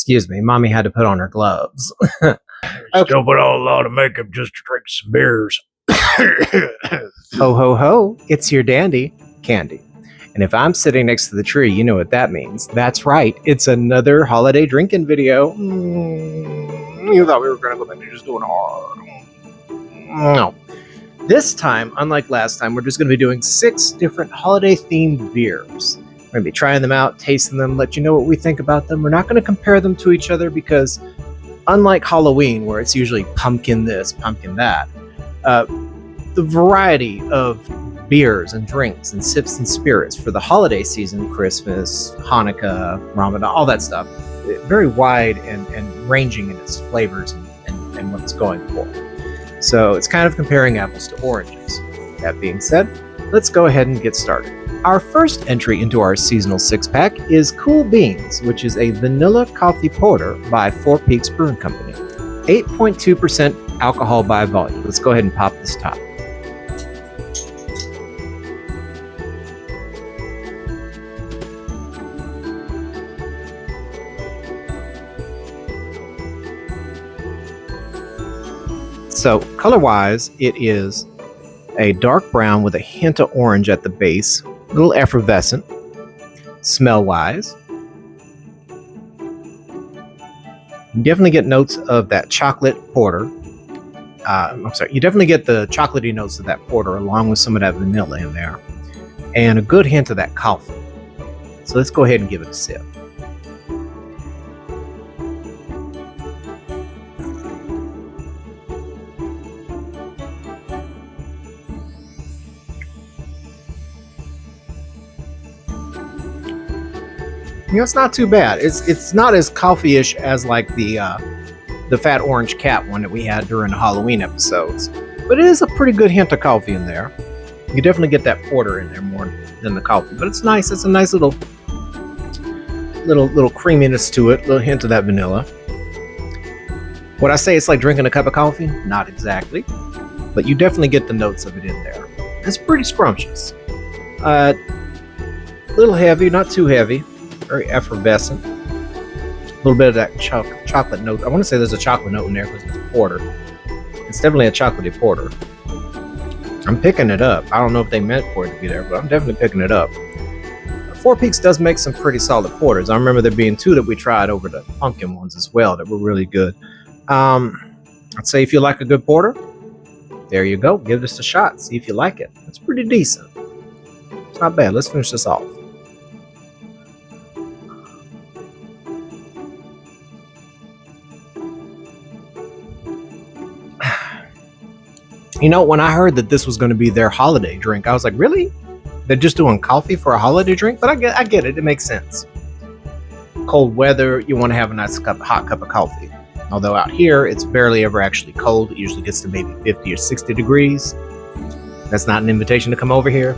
Excuse me, mommy had to put on her gloves. Still put on a lot of makeup just to drink some beers. Ho, ho, ho, it's your dandy, Candy. And if I'm sitting next to the tree, you know what that means. That's right, it's another holiday drinking video. You thought we were going to go back to just doing R. No. This time, unlike last time, we're just going to be doing 6 different holiday-themed beers. We're going to be trying them out, tasting them, let you know what we think about them. We're not going to compare them to each other because, unlike Halloween, where it's usually pumpkin this, pumpkin that, the variety of beers and drinks and sips and spirits for the holiday season, Christmas, Hanukkah, Ramadan, all that stuff, very wide and ranging in its flavors and what it's going for. So it's kind of comparing apples to oranges. That being said, let's go ahead and get started. Our first entry into our seasonal 6-pack is Cool Beans, which is a vanilla coffee porter by Four Peaks Brewing Company. 8.2% alcohol by volume. Let's go ahead and pop this top. So, color-wise, it is a dark brown with a hint of orange at the base, a little effervescent. Smell-wise, you definitely get notes of that chocolate porter. You definitely get the chocolatey notes of that porter along with some of that vanilla in there, and a good hint of that coffee. So let's go ahead and give it a sip. You know, it's not too bad. It's not as coffee-ish as like the Fat Orange Cat one that we had during the Halloween episodes, but it is a pretty good hint of coffee in there. You definitely get that porter in there more than the coffee, but it's nice. It's a nice little creaminess to it, little hint of that vanilla. Would I say it's like drinking a cup of coffee? Not exactly, but you definitely get the notes of it in there. It's pretty scrumptious. A little heavy, not too heavy. Very effervescent. A little bit of that chocolate note. I want to say there's a chocolate note in there because it's a porter. It's definitely a chocolatey porter. I'm picking it up. I don't know if they meant for it to be there, but I'm definitely picking it up. Four Peaks does make some pretty solid porters. I remember there being 2 that we tried over the pumpkin ones as well that were really good. I'd say if you like a good porter, there you go. Give this a shot. See if you like it. It's pretty decent. It's not bad. Let's finish this off. You know, when I heard that this was going to be their holiday drink, I was like, really? They're just doing coffee for a holiday drink? But I get it. It makes sense. Cold weather, you want to have a nice hot cup of coffee. Although out here, it's barely ever actually cold. It usually gets to maybe 50 or 60 degrees. That's not an invitation to come over here.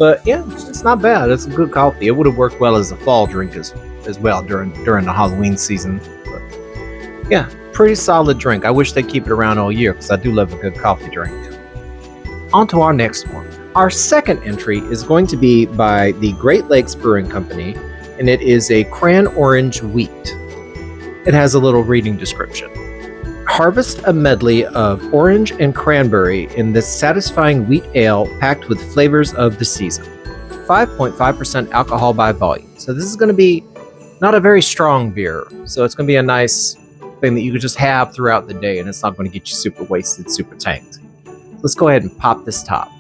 But yeah, it's not bad. It's a good coffee. It would have worked well as a fall drink as well during the Halloween season. But yeah. Pretty solid drink. I wish they'd keep it around all year because I do love a good coffee drink. On to our next one. Our second entry is going to be by the Great Lakes Brewing Company, and it is a cran orange wheat. It has a little reading description. Harvest a medley of orange and cranberry in this satisfying wheat ale packed with flavors of the season. 5.5% alcohol by volume. So this is going to be not a very strong beer. So it's going to be a nice thing that you could just have throughout the day, and it's not going to get you super wasted, super tanked. Let's go ahead and pop this top.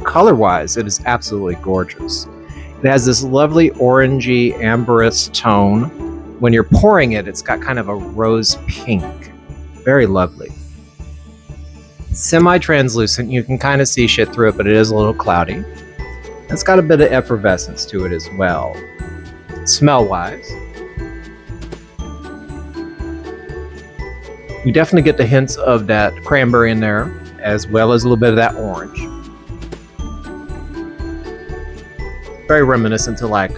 Color-wise, it is absolutely gorgeous. It has this lovely orangey amberous tone. When you're pouring it, it's got kind of a rose pink. Very lovely. Semi-translucent, you can kind of see shit through it, but it is a little cloudy. It's got a bit of effervescence to it as well. Smell-wise, you definitely get the hints of that cranberry in there, as well as a little bit of that orange. Very reminiscent to like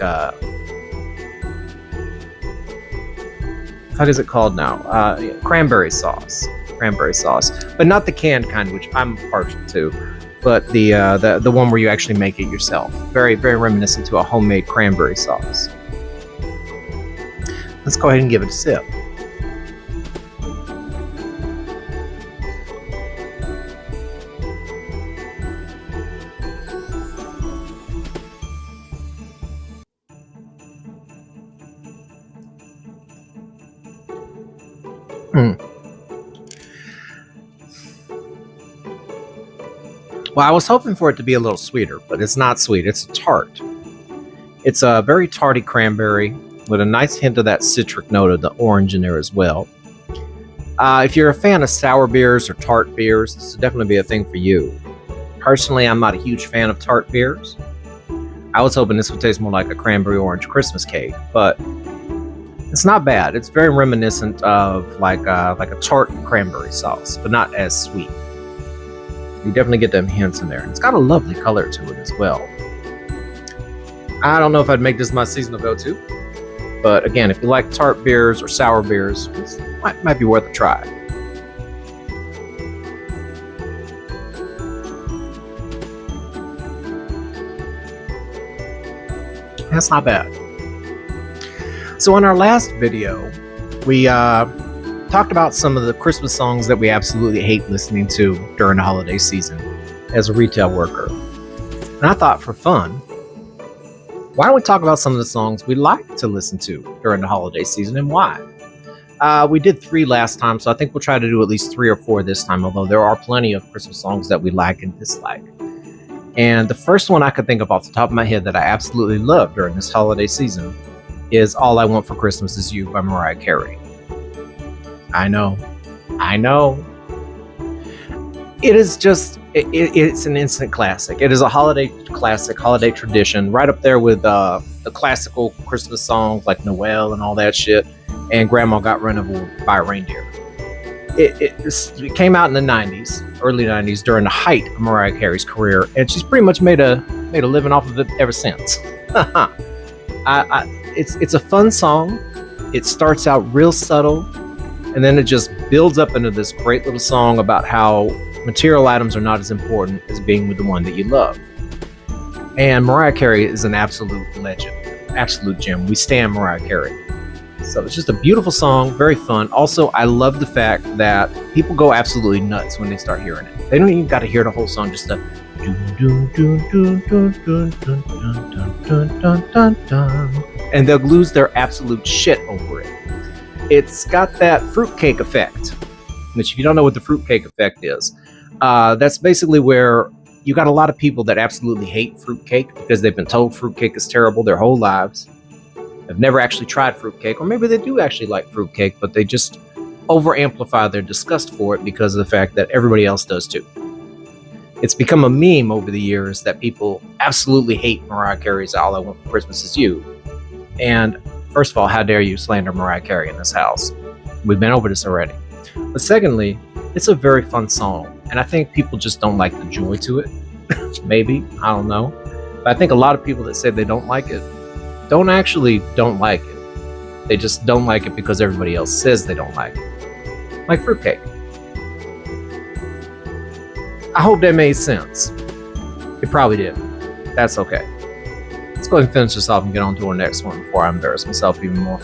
what is it called now? Cranberry sauce. cranberry sauce, but not the canned kind, which I'm partial to, but the one where you actually make it yourself. Very, very reminiscent to a homemade cranberry sauce. Let's go ahead and give it a sip. Well, I was hoping for it to be a little sweeter, but it's not sweet. It's a tart. It's a very tarty cranberry with a nice hint of that citric note of the orange in there as well. If you're a fan of sour beers or tart beers, this would definitely be a thing for you. Personally, I'm not a huge fan of tart beers. I was hoping this would taste more like a cranberry orange Christmas cake, but it's not bad. It's very reminiscent of like a tart cranberry sauce, but not as sweet. You definitely get them hints in there. It's got a lovely color to it as well. I don't know if I'd make this my seasonal go-to, but again, if you like tart beers or sour beers, this might be worth a try. That's not bad. So in our last video, we talked about some of the Christmas songs that we absolutely hate listening to during the holiday season as a retail worker. And I thought, for fun, why don't we talk about some of the songs we like to listen to during the holiday season and why? We did 3 last time, so I think we'll try to do at least 3 or 4 this time, although there are plenty of Christmas songs that we like and dislike. And the first one I could think of off the top of my head that I absolutely love during this holiday season is All I Want for Christmas Is You by Mariah Carey. I know. It is just, it's an instant classic. It is a holiday classic, holiday tradition, right up there with the classical Christmas songs like Noel and all that shit, and Grandma Got Run Over by a Reindeer. It came out in the 90s, early 90s, during the height of Mariah Carey's career, and she's pretty much made a living off of it ever since. It's a fun song. It starts out real subtle, and then it just builds up into this great little song about how material items are not as important as being with the one that you love. And Mariah Carey is an absolute legend, absolute gem. We stand Mariah Carey. So it's just a beautiful song, very fun. Also, I love the fact that people go absolutely nuts when they start hearing it. They don't even got to hear the whole song, just the and they'll lose their absolute shit over it. It's got that fruitcake effect, which if you don't know what the fruitcake effect is, that's basically where you got a lot of people that absolutely hate fruitcake because they've been told fruitcake is terrible their whole lives. They've never actually tried fruitcake, or maybe they do actually like fruitcake, but they just over amplify their disgust for it because of the fact that everybody else does too. It's become a meme over the years that people absolutely hate Mariah Carey's All I Want for Christmas Is You. And first of all, how dare you slander Mariah Carey in this house? We've been over this already. But secondly, it's a very fun song, and I think people just don't like the joy to it. Maybe, I don't know. But I think a lot of people that say they don't like it don't like it. They just don't like it because everybody else says they don't like it. Like fruitcake. I hope that made sense. It probably did. That's okay. Let's go ahead and finish this off and get on to our next one before I embarrass myself even more.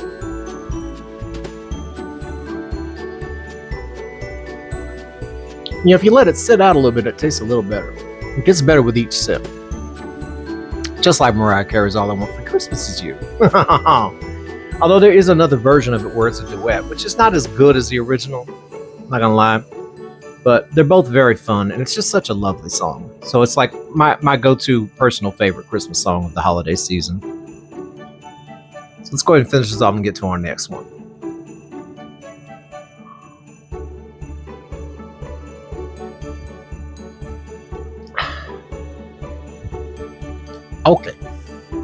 You know, if you let it sit out a little bit, it tastes a little better. It gets better with each sip. Just like Mariah Carey's All I Want for Christmas Is You. Although there is another version of it where it's a duet, which is not as good as the original. I'm not gonna lie. But they're both very fun, and it's just such a lovely song. So it's like my go-to personal favorite Christmas song of the holiday season. So let's go ahead and finish this off and get to our next one. Okay.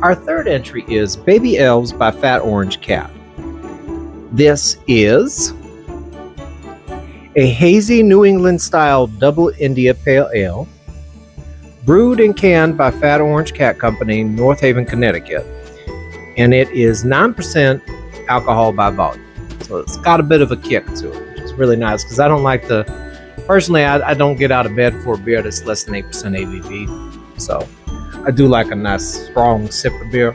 Our third entry is Baby Elves by Fat Orange Cat. This is a hazy New England-style double India Pale Ale, brewed and canned by Fat Orange Cat Company, North Haven, Connecticut. And it is 9% alcohol by volume. So it's got a bit of a kick to it, which is really nice because I don't like to. Personally, I don't get out of bed for a beer that's less than 8% ABV. So I do like a nice strong sip of beer.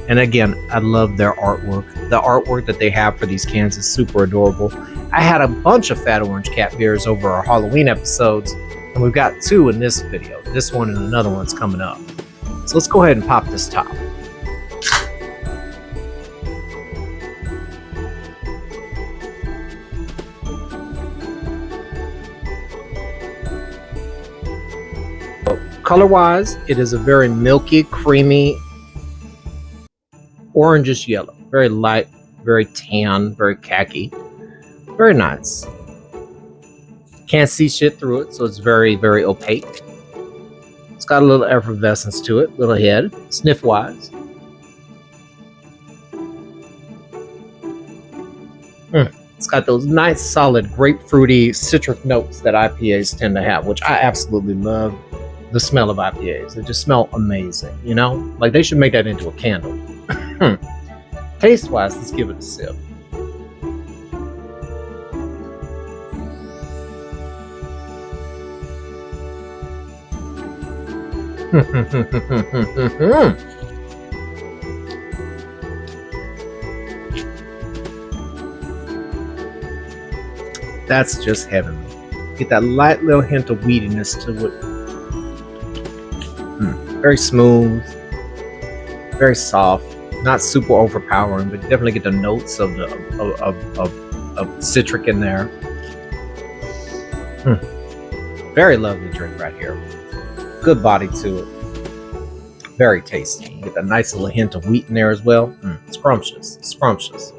And again, I love their artwork. The artwork that they have for these cans is super adorable. I had a bunch of Fat Orange Cat beers over our Halloween episodes, and we've got 2 in this video. This one and another one's coming up. So let's go ahead and pop this top. Color-wise, it is a very milky, creamy, orangish yellow. Very light, very tan, very khaki. Very nice. Can't see shit through it, so it's very, very opaque. It's got a little effervescence to it, little head, sniff-wise. It's got those nice, solid, grapefruity, citric notes that IPAs tend to have, which I absolutely love. The smell of IPAs. They just smell amazing, you know? Like they should make that into a candle. Taste-wise, let's give it a sip. That's just heavenly. Get that light little hint of weediness to it. Very smooth, very soft, not super overpowering, but definitely get the notes of the of citric in there. Very lovely drink right here. Good body to it. Very tasty. You get a nice little hint of wheat in there as well. Scrumptious, scrumptious.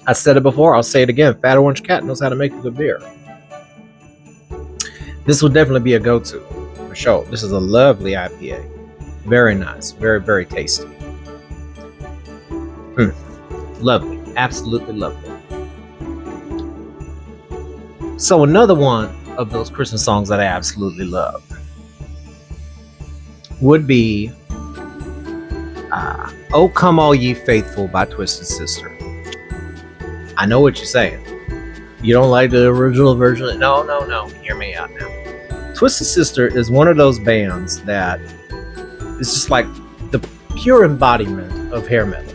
I said it before, I'll say it again. Fat Orange Cat knows how to make a good beer. This will definitely be a go-to, for sure. This is a lovely IPA. Very nice. Very, very tasty. Lovely. Absolutely lovely. So another one of those Christmas songs that I absolutely love would be Oh Come All Ye Faithful by Twisted Sister. I know what you're saying. You don't like the original version? No. Hear me out now. Twisted Sister is one of those bands that is just like the pure embodiment of hair metal.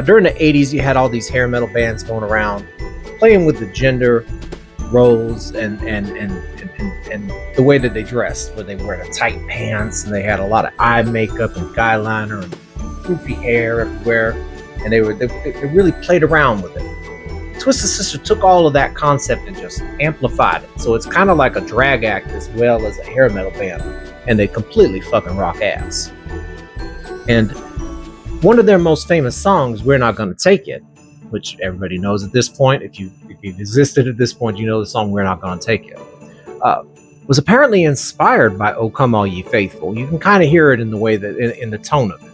During the 80s, you had all these hair metal bands going around playing with the gender roles and the way that they dressed, where they wear the tight pants and they had a lot of eye makeup and guy liner and poofy hair everywhere, and they really played around with it. Twisted Sister took all of that concept and just amplified it. So it's kind of like a drag act as well as a hair metal band. And they completely fucking rock ass. And one of their most famous songs, We're Not Gonna Take It, which everybody knows at this point. If you've existed at this point, you know the song We're Not Gonna Take It. Was apparently inspired by Oh Come All Ye Faithful. You can kind of hear it in the way that, in the tone of it.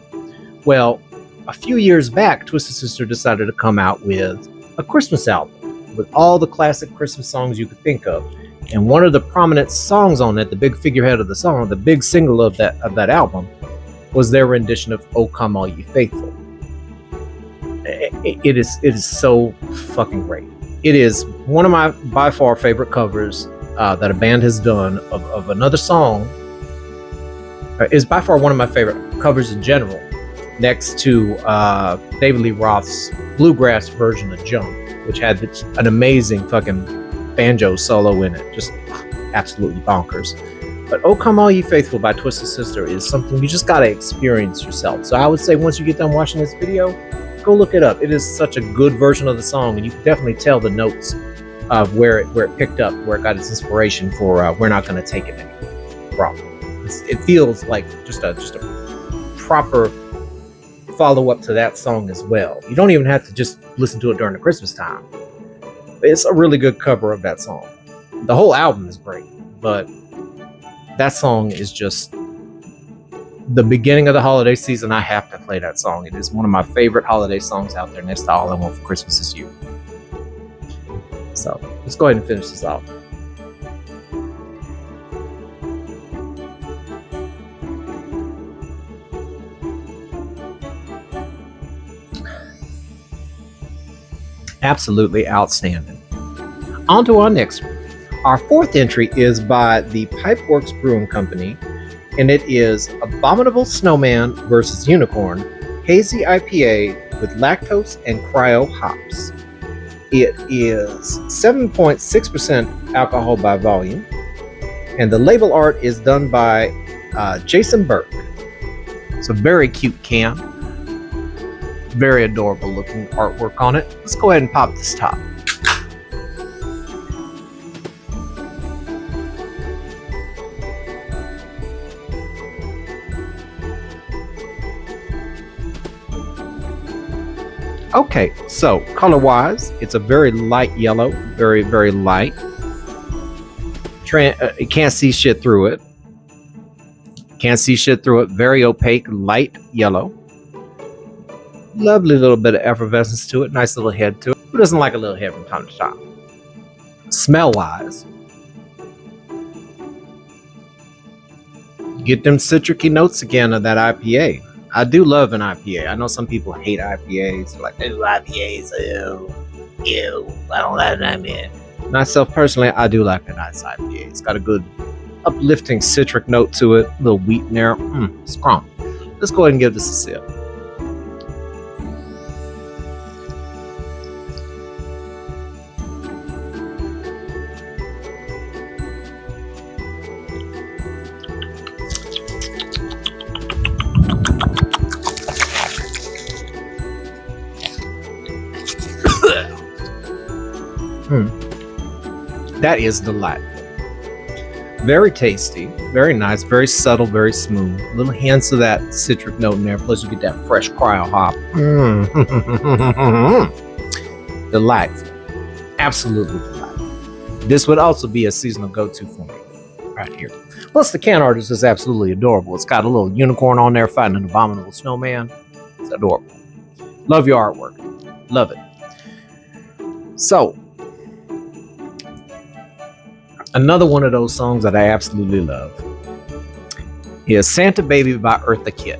Well, a few years back, Twisted Sister decided to come out with a Christmas album with all the classic Christmas songs you could think of. And one of the prominent songs on it, the big figurehead of the song, the big single of that album, was their rendition of Oh Come All Ye Faithful. It is so fucking great. It is one of my by far favorite covers that a band has done of another song. Is by far one of my favorite covers in general, next to David Lee Roth's bluegrass version of Jump, which had an amazing fucking banjo solo in it. Just absolutely bonkers. But Oh Come All Ye Faithful by Twisted Sister is something you just gotta experience yourself. So I would say once you get done watching this video, go look it up. It is such a good version of the song, and you can definitely tell the notes of where it picked up, where it got its inspiration for We're Not Gonna Take It from. It feels like just a proper follow-up to that song as well. You don't even have to just listen to it during the Christmas time. It's a really good cover of that song. The whole album is great, but that song is just the beginning of the holiday season. I have to play that song. It is one of my favorite holiday songs out there, next to All I Want for Christmas Is You. So let's go ahead and finish this off. Absolutely outstanding. On to our next one. Our fourth entry is by the Pipeworks Brewing Company, and it is Abominable Snowman versus Unicorn Hazy IPA with lactose and cryo hops. It is 7.6% alcohol by volume, and the label art is done by Jason Burke. It's a very cute can, very adorable looking artwork on it. Let's go ahead and pop this top. Okay, so color-wise, it's a very light yellow, very, very light. You can't see shit through it. Can't see shit through it. Very opaque, light yellow. Lovely little bit of effervescence to it. Nice little head to it. Who doesn't like a little head from time to time? Smell-wise, get them citricy notes again of that IPA. I do love an IPA. I know some people hate IPAs. They're like, ooh, IPAs, ew, I don't like them in. Myself, personally, I do like a nice IPA. It's got a good uplifting citric note to it. A little wheat in there. Strong. Let's go ahead and give this a sip. That is delightful. Very tasty, very nice, very subtle, very smooth. Little hints of that citric note in there. Plus, you get that fresh cryo hop. Delightful. Absolutely delightful. This would also be a seasonal go-to for me right here. Plus, the can art is just absolutely adorable. It's got a little unicorn on there fighting an abominable snowman. It's adorable. Love your artwork. Love it. So, another one of those songs that I absolutely love is Santa Baby by Eartha Kitt.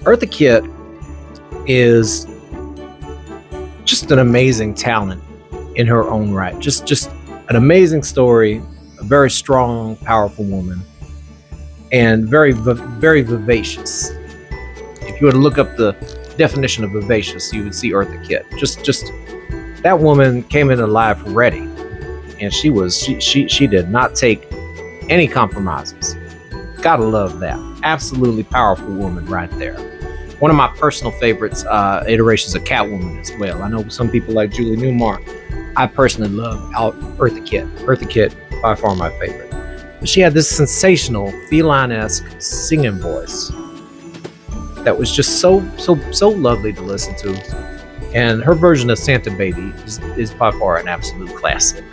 Eartha Kitt is just an amazing talent in her own right. Just an amazing story, a very strong, powerful woman, and very vivacious. If you were to look up the definition of vivacious, you would see Eartha Kitt. Just that woman came into life ready. And she did not take any compromises. Gotta love that. Absolutely powerful woman right there. One of my personal favorites, iterations of Catwoman as well. I know some people like Julie Newmar. I personally love Eartha Kitt. Eartha Kitt, by far my favorite. But she had this sensational, feline-esque singing voice that was just so lovely to listen to. And her version of Santa Baby is by far an absolute classic.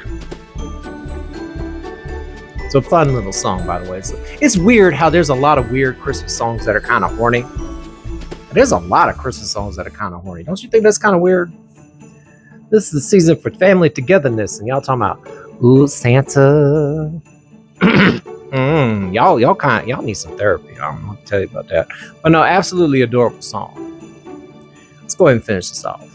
It's a fun little song, by the way. So it's weird how there's a lot of weird Christmas songs that are kind of horny. There's a lot of Christmas songs that are kind of horny. Don't you think that's kind of weird? This is the season for family togetherness, and y'all talking about, ooh, Santa. Y'all need some therapy. I don't know what to tell you about that. But no, absolutely adorable song. Let's go ahead and finish this off.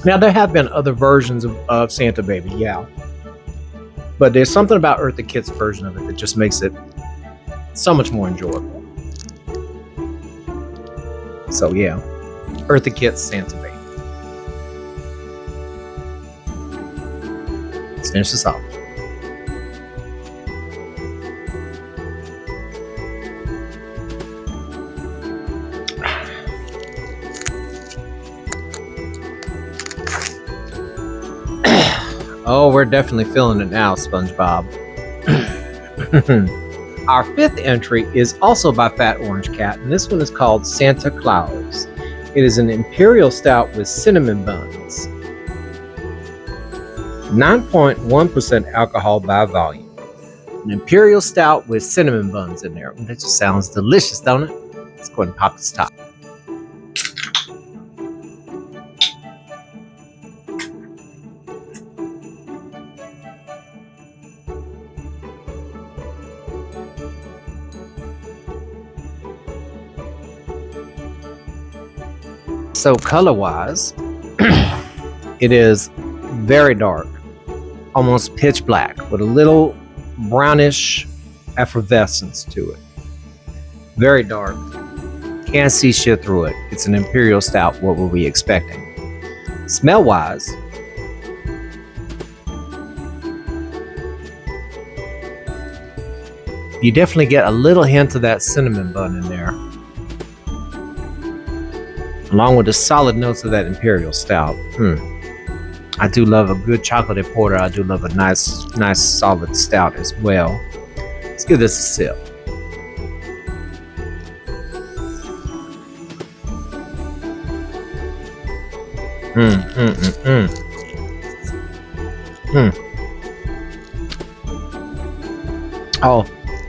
Now, there have been other versions of Santa Baby, yeah. But there's something about Eartha Kitt's version of it that just makes it so much more enjoyable. So, yeah. Eartha Kitt's Santa Baby. Let's finish this off. Oh, we're definitely feeling it now, SpongeBob. Our fifth entry is also by Fat Orange Cat, and this one is called Santa Claus. It is an imperial stout with cinnamon buns. 9.1% alcohol by volume. An imperial stout with cinnamon buns in there. That just sounds delicious, don't it? Let's go ahead and pop this top. So color wise, it is very dark, almost pitch black, with a little brownish effervescence to it. Very dark. Can't see shit through it. It's an imperial stout. What were we expecting? Smell wise, you definitely get a little hint of that cinnamon bun in there, along with the solid notes of that imperial stout. I do love a good chocolatey porter. I do love a nice solid stout as well. Let's give this a sip.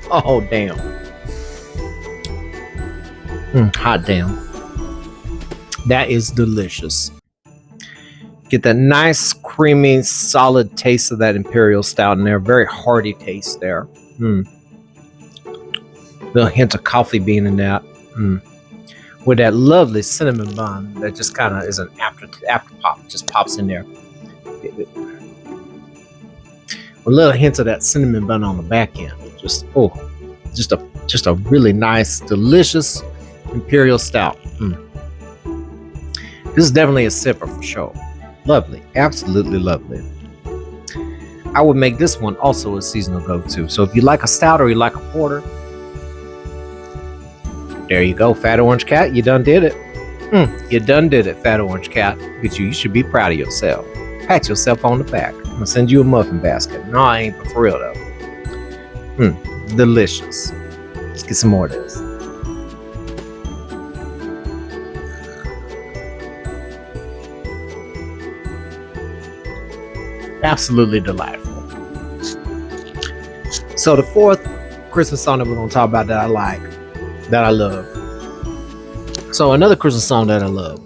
Oh, damn. Hot damn. That is delicious. Get that nice, creamy, solid taste of that imperial stout in there. Very hearty taste there. Little hint of coffee bean in that. With that lovely cinnamon bun that just kind of is an after pop, just pops in there. With a little hint of that cinnamon bun on the back end. Just a really nice, delicious imperial stout. This is definitely a sipper for sure. Lovely, absolutely lovely. I would make this one also a seasonal go-to. So if you like a stout or you like a porter, there you go, Fat Orange Cat. You done did it. You done did it, Fat Orange Cat. Look at you. You should be proud of yourself. Pat yourself on the back. I'm gonna send you a muffin basket. No, I ain't, but for real though. Delicious. Let's get some more of this. Absolutely delightful. So the fourth Christmas song that we're gonna talk about that I like, that I love. So another Christmas song that I love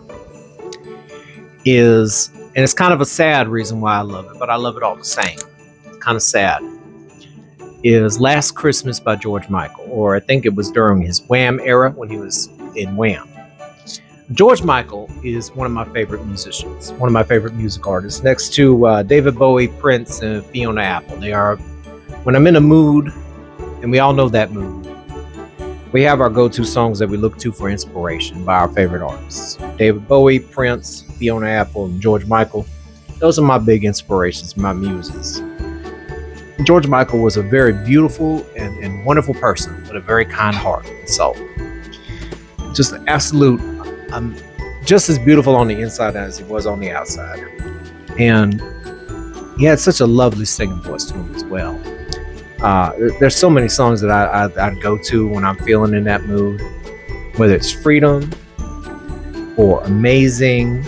is, and it's kind of a sad reason why I love it, but I love it all the same. Kind of sad. Is Last Christmas by George Michael, or I think it was during his Wham era when he was in Wham. George Michael is one of my favorite musicians, one of my favorite music artists, next to David Bowie, Prince, and Fiona Apple. They are, when I'm in a mood, and we all know that mood, we have our go-to songs that we look to for inspiration by our favorite artists. David Bowie, Prince, Fiona Apple, and George Michael. Those are my big inspirations, my muses. George Michael was a very beautiful and wonderful person with a very kind heart and soul. Just an absolute, just as beautiful on the inside as he was on the outside. And he had such a lovely singing voice to him as well. There's so many songs that I'd go to when I'm feeling in that mood, whether it's Freedom or Amazing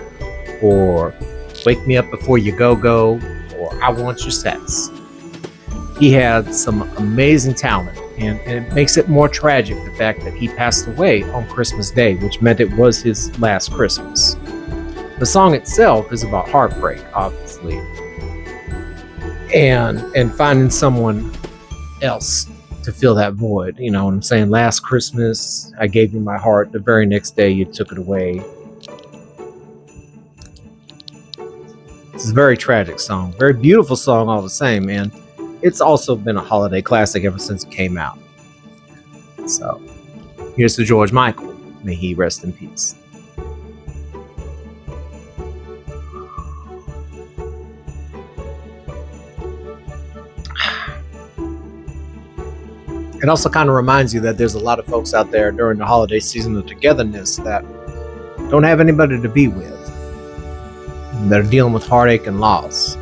or Wake Me Up Before You Go Go or I Want Your Sex. He had some amazing talent, and it makes it more tragic the fact that he passed away on Christmas Day, which meant it was his last Christmas. The song itself is about heartbreak, obviously, and finding someone else to fill that void. You know what I'm saying? Last Christmas, I gave you my heart. The very next day, you took it away. It's a very tragic song, very beautiful song all the same, and it's also been a holiday classic ever since it came out. So, here's to George Michael. May he rest in peace. It also kind of reminds you that there's a lot of folks out there during the holiday season of togetherness that don't have anybody to be with, that are dealing with heartache and loss.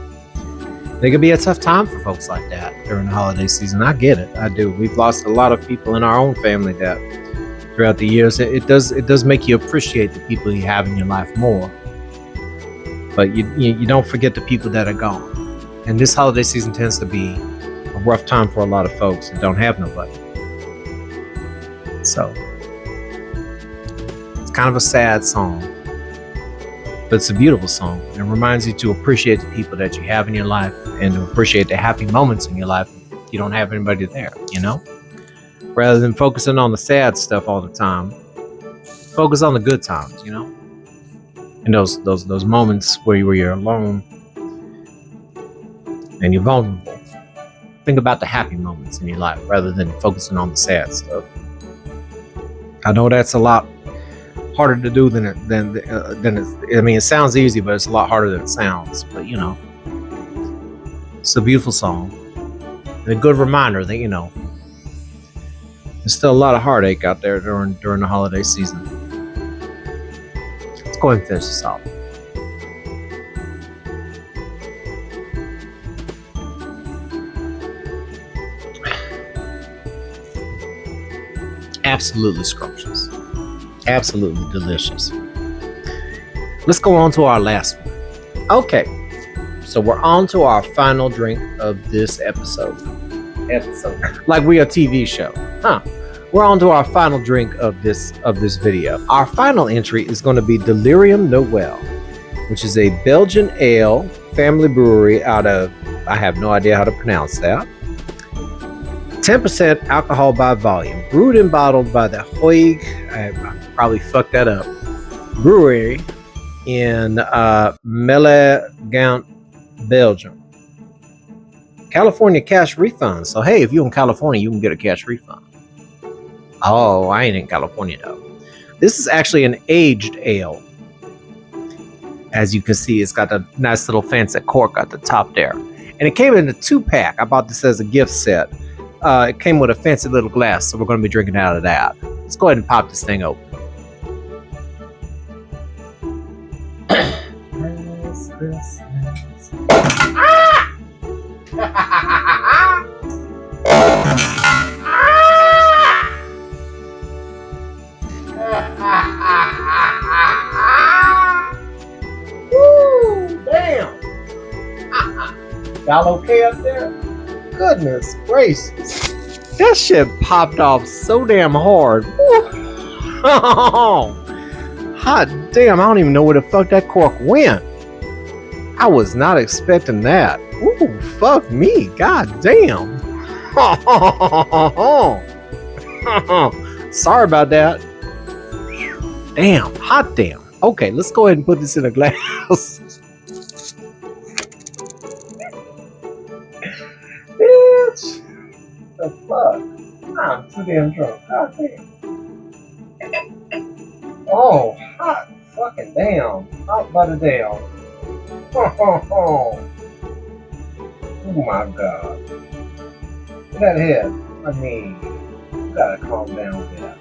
It can be a tough time for folks like that during the holiday season. I get it. I do. We've lost a lot of people in our own family that throughout the years. It does make you appreciate the people you have in your life more. But you don't forget the people that are gone. And this holiday season tends to be a rough time for a lot of folks that don't have nobody. So it's kind of a sad song. But it's a beautiful song. It reminds you to appreciate the people that you have in your life and to appreciate the happy moments in your life if you don't have anybody there, you know? Rather than focusing on the sad stuff all the time, focus on the good times, you know? And those moments where you're alone and you're vulnerable. Think about the happy moments in your life rather than focusing on the sad stuff. I know that's a lot harder to do than it's. I mean, it sounds easy, but it's a lot harder than it sounds. But it's a beautiful song and a good reminder that there's still a lot of heartache out there during the holiday season. Let's go ahead and finish this off. Absolutely scrumptious. Absolutely delicious. Let's go on to our last one. Okay, so we're on to our final drink of this episode. Like we a TV show, huh? We're on to our final drink of this video. Our final entry is going to be Delirium Noel, which is a Belgian ale family brewery out of, I have no idea how to pronounce that. 10% alcohol by volume, brewed and bottled by the Hoig, I probably fucked that up, brewery in Mellegant, Belgium. California cash refund. So hey, if you're in California, you can get a cash refund. Oh, I ain't in California though. This is actually an aged ale. As you can see, it's got a nice little fancy cork at the top there. And it came in a 2-pack. I bought this as a gift set. It came with a fancy little glass, so we're going to be drinking out of that. Let's go ahead and pop this thing open. Woo, damn. Y'all okay up there? Goodness gracious. That shit popped off so damn hard. Hot damn, I don't even know where the fuck that cork went. I was not expecting that. Ooh, fuck me. God damn. Sorry about that. Damn, hot damn. Okay, let's go ahead and put this in a glass. Bitch. The fuck? I'm too damn drunk. God damn. Oh, hot fucking damn. Hot butter damn. Oh my god. Look at that head. I mean, you gotta calm down with that.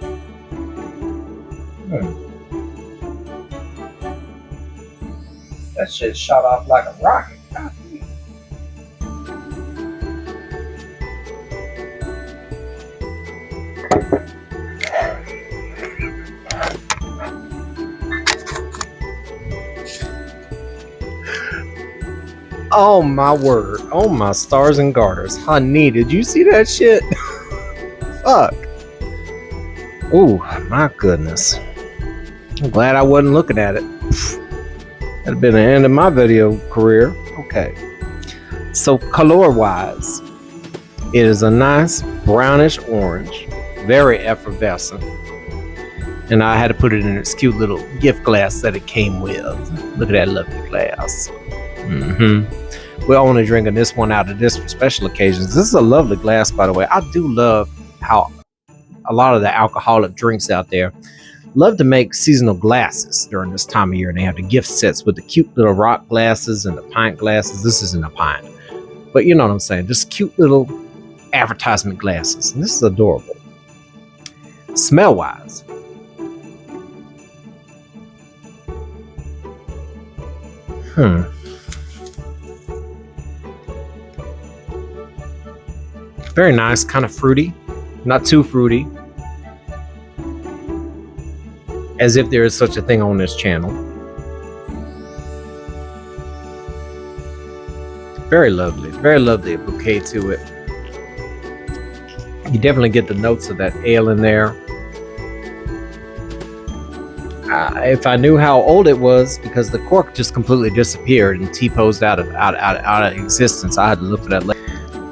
That shit shot off like a rocket. God damn. Oh my word. Oh my stars and garters. Honey, did you see that shit? Fuck. Oh my goodness. I'm glad I wasn't looking at it. That'd have been the end of my video career. Okay. So color wise, it is a nice brownish orange. Very effervescent. And I had to put it in its cute little gift glass that it came with. Look at that lovely glass. We're only drinking this one out of this for special occasions. This is a lovely glass, by the way. I do love how a lot of the alcoholic drinks out there love to make seasonal glasses during this time of year. And they have the gift sets with the cute little rock glasses and the pint glasses. This isn't a pint, but you know what I'm saying. Just cute little advertisement glasses. And this is adorable. Smell wise. Very nice, kind of fruity, not too fruity, as if there is such a thing on this channel. Very lovely bouquet to it. You definitely get the notes of that ale in there. If I knew how old it was, because the cork just completely disappeared and T-posed out of existence, I had to look for that later.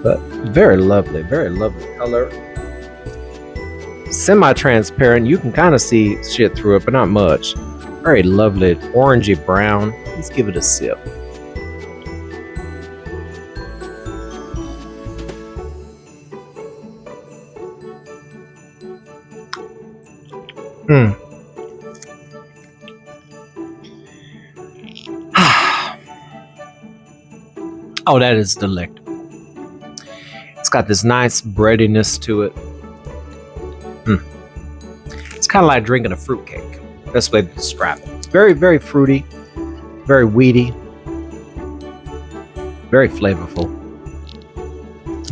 But very lovely color. Semi-transparent. You can kind of see shit through it, but not much. Very lovely, orangey brown. Let's give it a sip. Hmm. Oh, that is delectable. It's got this nice breadiness to it. It's kind of like drinking a fruitcake. Best way to describe it. It's very, very fruity, very weedy, very flavorful,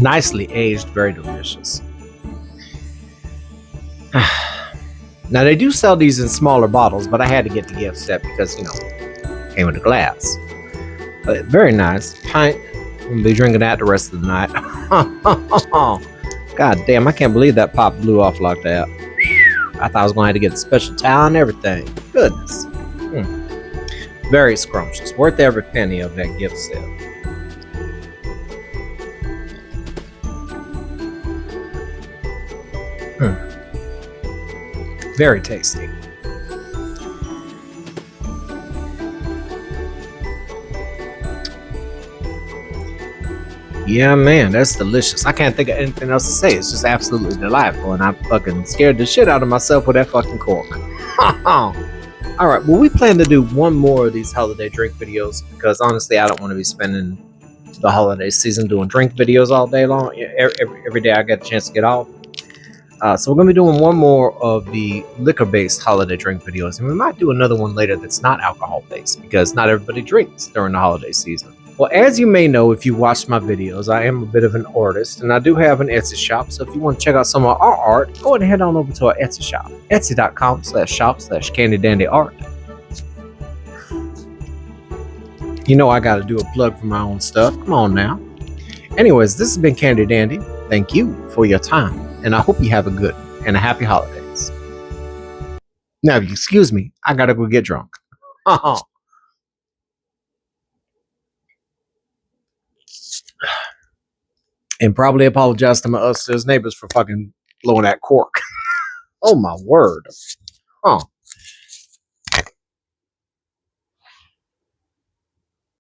nicely aged, very delicious. Now they do sell these in smaller bottles, but I had to get the gift set because, you know, it came with a glass. But very nice. Pint. I'm gonna be drinking that the rest of the night. God damn, I can't believe that pop blew off like that. I thought I was going to have to get a special towel and everything. Goodness. Very scrumptious. Worth every penny of that gift set. Very tasty. Yeah, man, that's delicious. I can't think of anything else to say. It's just absolutely delightful, and I fucking scared the shit out of myself with that fucking cork. All right, well, we plan to do one more of these holiday drink videos because honestly, I don't want to be spending the holiday season doing drink videos all day long. Every day I get a chance to get off. So we're going to be doing one more of the liquor-based holiday drink videos, and we might do another one later that's not alcohol-based because not everybody drinks during the holiday season. Well, as you may know if you watched my videos, I am a bit of an artist, and I do have an Etsy shop, so if you want to check out some of our art, go ahead and head on over to our Etsy shop, etsy.com/shop/candydandyart. You know I got to do a plug for my own stuff. Come on now. Anyways, this has been Candy Dandy. Thank you for your time, and I hope you have a good and a happy holidays. Now, excuse me, I got to go get drunk. And probably apologize to my upstairs neighbors for fucking blowing that cork. Oh my word.